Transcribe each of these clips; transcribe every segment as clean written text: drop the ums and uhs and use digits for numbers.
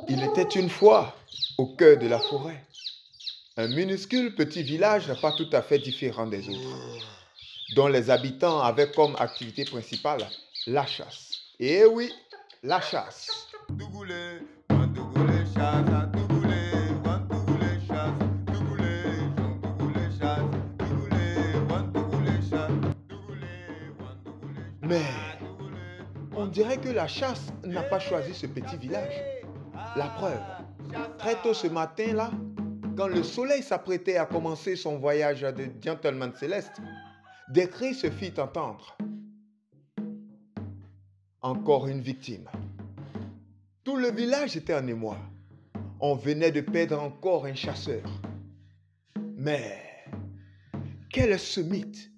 Il était une fois, au cœur de la forêt, un minuscule petit village pas tout à fait différent des autres, dont les habitants avaient comme activité principale la chasse. Et oui, la chasse. Mais on dirait que la chasse n'a pas choisi ce petit village. La preuve, très tôt ce matin-là, quand le soleil s'apprêtait à commencer son voyage de gentleman céleste, des cris se firent entendre. Encore une victime. Tout le village était en émoi. On venait de perdre encore un chasseur. Mais quel est ce mythe?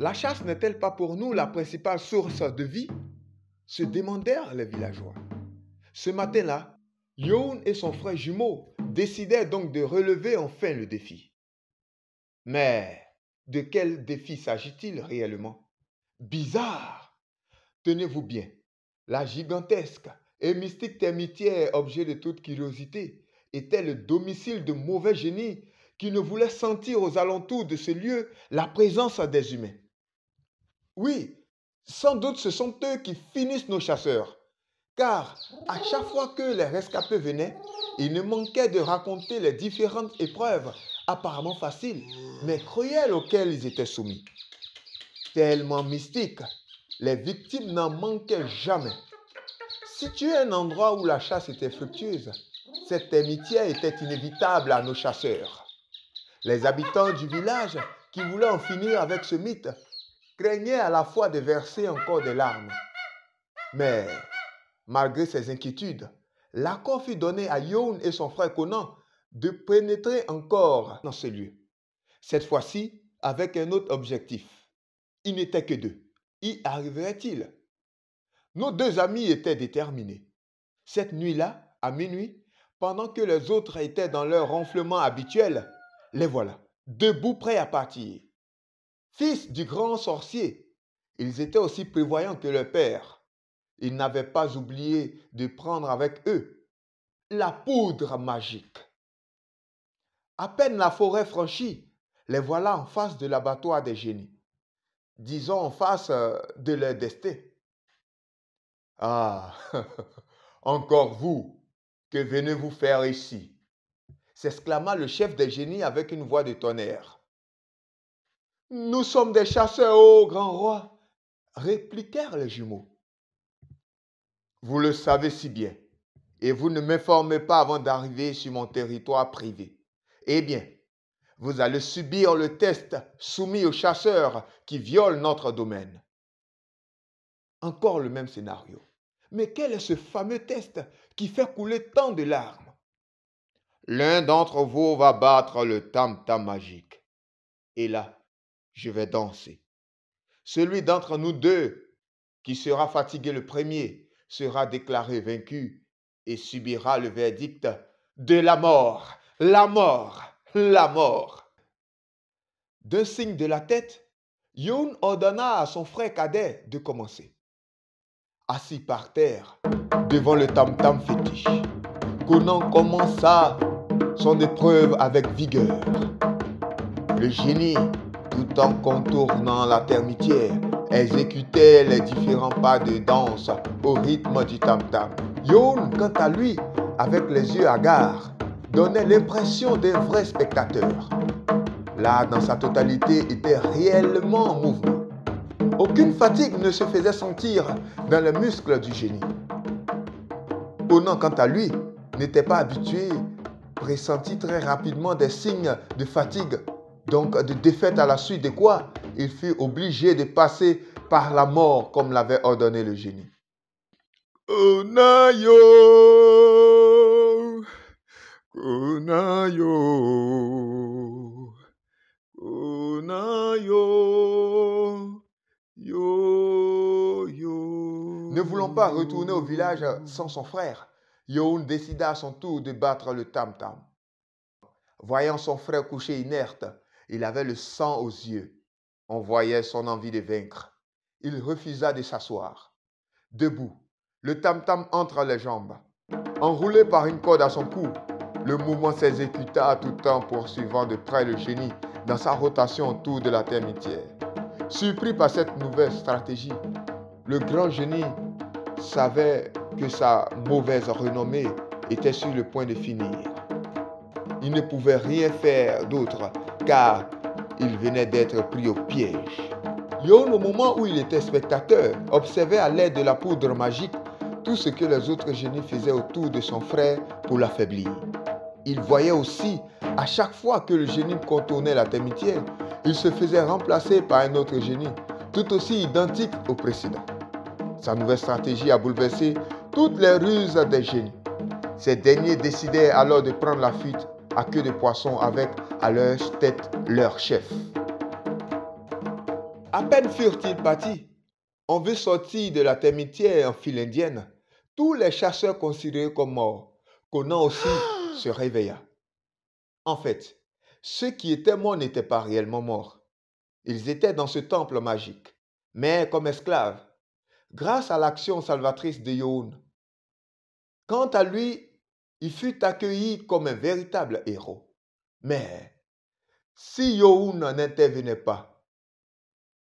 La chasse n'est-elle pas pour nous la principale source de vie? Se demandèrent les villageois. Ce matin-là, Youn et son frère jumeau décidèrent donc de relever enfin le défi. Mais de quel défi s'agit-il réellement? Bizarre! Tenez-vous bien, la gigantesque et mystique termitière, objet de toute curiosité, était le domicile de mauvais génies qui ne voulaient sentir aux alentours de ce lieu la présence des humains. Oui, sans doute ce sont eux qui finissent nos chasseurs, car à chaque fois que les rescapés venaient, il ne manquait de raconter les différentes épreuves apparemment faciles, mais cruelles auxquelles ils étaient soumis. Tellement mystiques, les victimes n'en manquaient jamais. Situé à un endroit où la chasse était fructueuse, cette termitière était inévitable à nos chasseurs. Les habitants du village, qui voulaient en finir avec ce mythe, craignaient à la fois de verser encore des larmes. Mais, malgré ces inquiétudes, l'accord fut donné à Youn et son frère Conan de pénétrer encore dans ce lieu. Cette fois-ci, avec un autre objectif. Ils n'étaient que deux. Y arriverait-il? Nos deux amis étaient déterminés. Cette nuit-là, à minuit, pendant que les autres étaient dans leur ronflement habituel, les voilà, debout prêts à partir. Fils du grand sorcier, ils étaient aussi prévoyants que leur père. Ils n'avaient pas oublié de prendre avec eux la poudre magique. À peine la forêt franchie, les voilà en face de l'abattoir des génies. Disons en face de leur destin. Ah, encore vous, que venez-vous faire ici? S'exclama le chef des génies avec une voix de tonnerre. Nous sommes des chasseurs, ô grand roi, répliquèrent les jumeaux. Vous le savez si bien, et vous ne m'informez pas avant d'arriver sur mon territoire privé. Eh bien, vous allez subir le test soumis aux chasseurs qui violent notre domaine. Encore le même scénario. Mais quel est ce fameux test qui fait couler tant de larmes? L'un d'entre vous va battre le tam-tam magique. Et là, je vais danser. Celui d'entre nous deux qui sera fatigué le premier sera déclaré vaincu et subira le verdict de la mort, la mort, la mort. D'un signe de la tête, Youn ordonna à son frère cadet de commencer. Assis par terre, devant le tam-tam fétiche, Conan commença son épreuve avec vigueur. Le génie, tout en contournant la termitière, exécutait les différents pas de danse au rythme du tam-tam. Youn, quant à lui, avec les yeux hagards, donnait l'impression d'un vrai spectateur. L'art dans sa totalité était réellement en mouvement. Aucune fatigue ne se faisait sentir dans les muscles du génie. Conan, quant à lui, n'était pas habitué, pressentit très rapidement des signes de fatigue, donc de défaite, à la suite de quoi il fut obligé de passer par la mort comme l'avait ordonné le génie. Onayo, Onayo, Onayo, yo, yo. Ne voulant pas retourner au village sans son frère, Youn décida à son tour de battre le tam-tam. Voyant son frère couché inerte, il avait le sang aux yeux. On voyait son envie de vaincre. Il refusa de s'asseoir. Debout, le tam-tam entre les jambes. Enroulé par une corde à son cou, le mouvement s'exécuta tout en poursuivant de près le génie dans sa rotation autour de la termitière. Surpris par cette nouvelle stratégie, le grand génie savait que sa mauvaise renommée était sur le point de finir. Il ne pouvait rien faire d'autre car il venait d'être pris au piège. Youn, au moment où il était spectateur, observait à l'aide de la poudre magique tout ce que les autres génies faisaient autour de son frère pour l'affaiblir. Il voyait aussi, à chaque fois que le génie contournait la termitière, il se faisait remplacer par un autre génie, tout aussi identique au précédent. Sa nouvelle stratégie a bouleversé toutes les ruses des génies. Ces derniers décidèrent alors de prendre la fuite à queue de poisson avec à leur tête leur chef. À peine furent-ils partis, on veut sortir de la termitière en file indienne. Tous les chasseurs considérés comme morts, Conan aussi se réveilla. En fait, ceux qui étaient morts n'étaient pas réellement morts. Ils étaient dans ce temple magique, mais comme esclaves, grâce à l'action salvatrice de Youn. Quant à lui, il fut accueilli comme un véritable héros. Mais si Youn n'intervenait pas,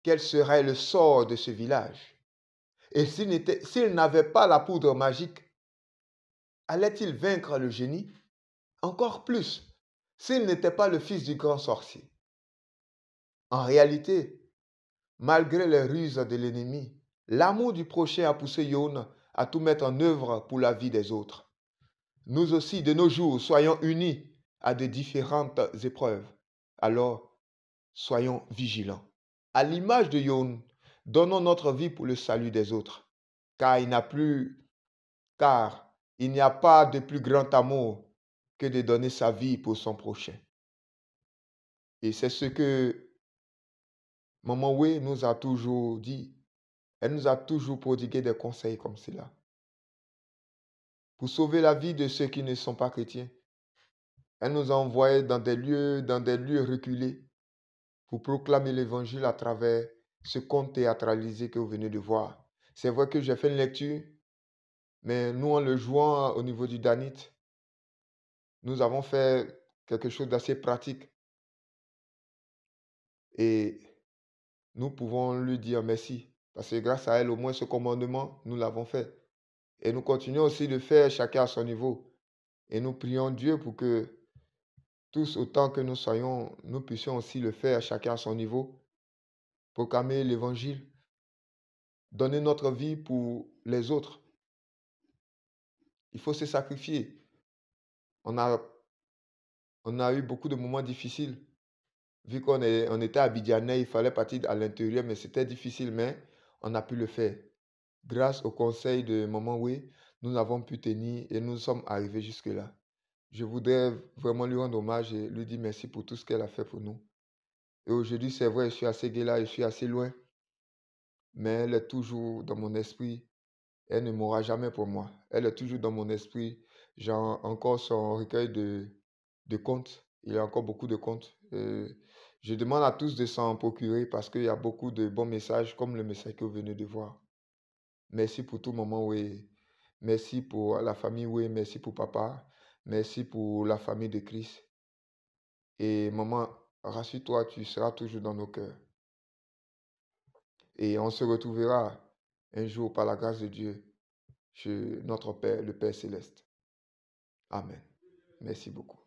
quel serait le sort de ce village? Et s'il n'avait pas la poudre magique, allait-il vaincre le génie? Encore plus, s'il n'était pas le fils du grand sorcier. En réalité, malgré les ruses de l'ennemi, l'amour du prochain a poussé Youn à tout mettre en œuvre pour la vie des autres. Nous aussi, de nos jours, soyons unis à de différentes épreuves. Alors, soyons vigilants. À l'image de Youn, donnons notre vie pour le salut des autres, car il n'y a pas de plus grand amour que de donner sa vie pour son prochain. Et c'est ce que Maman Wé nous a toujours dit. Elle nous a toujours prodigué des conseils comme cela. Pour sauver la vie de ceux qui ne sont pas chrétiens, elle nous a envoyés dans des lieux reculés pour proclamer l'évangile à travers ce conte théâtralisé que vous venez de voir. C'est vrai que j'ai fait une lecture, mais nous, en le jouant au niveau du Danit, nous avons fait quelque chose d'assez pratique. Et nous pouvons lui dire merci. Parce que grâce à elle, au moins ce commandement, nous l'avons fait. Et nous continuons aussi de faire chacun à son niveau. Et nous prions Dieu pour que tous, autant que nous soyons, nous puissions aussi le faire chacun à son niveau. Proclamer l'évangile. Donner notre vie pour les autres. Il faut se sacrifier. On a eu beaucoup de moments difficiles. Vu on était à Abidjanais, il fallait partir à l'intérieur, mais c'était difficile, mais on a pu le faire. Grâce au conseil de Maman Wé, nous avons pu tenir et nous sommes arrivés jusque-là. Je voudrais vraiment lui rendre hommage et lui dire merci pour tout ce qu'elle a fait pour nous. Et aujourd'hui, c'est vrai, je suis assez là, je suis assez loin, mais elle est toujours dans mon esprit. Elle ne mourra jamais pour moi. Elle est toujours dans mon esprit. J'ai encore son recueil de contes. Il y a encore beaucoup de contes. Je demande à tous de s'en procurer parce qu'il y a beaucoup de bons messages, comme le message que vous venez de voir. Merci pour tout moment, oui. Merci pour la famille, oui. Merci pour papa. Merci pour la famille de Christ. Et maman, rassure-toi, tu seras toujours dans nos cœurs. Et on se retrouvera un jour par la grâce de Dieu chez notre Père, le Père céleste. Amen. Merci beaucoup.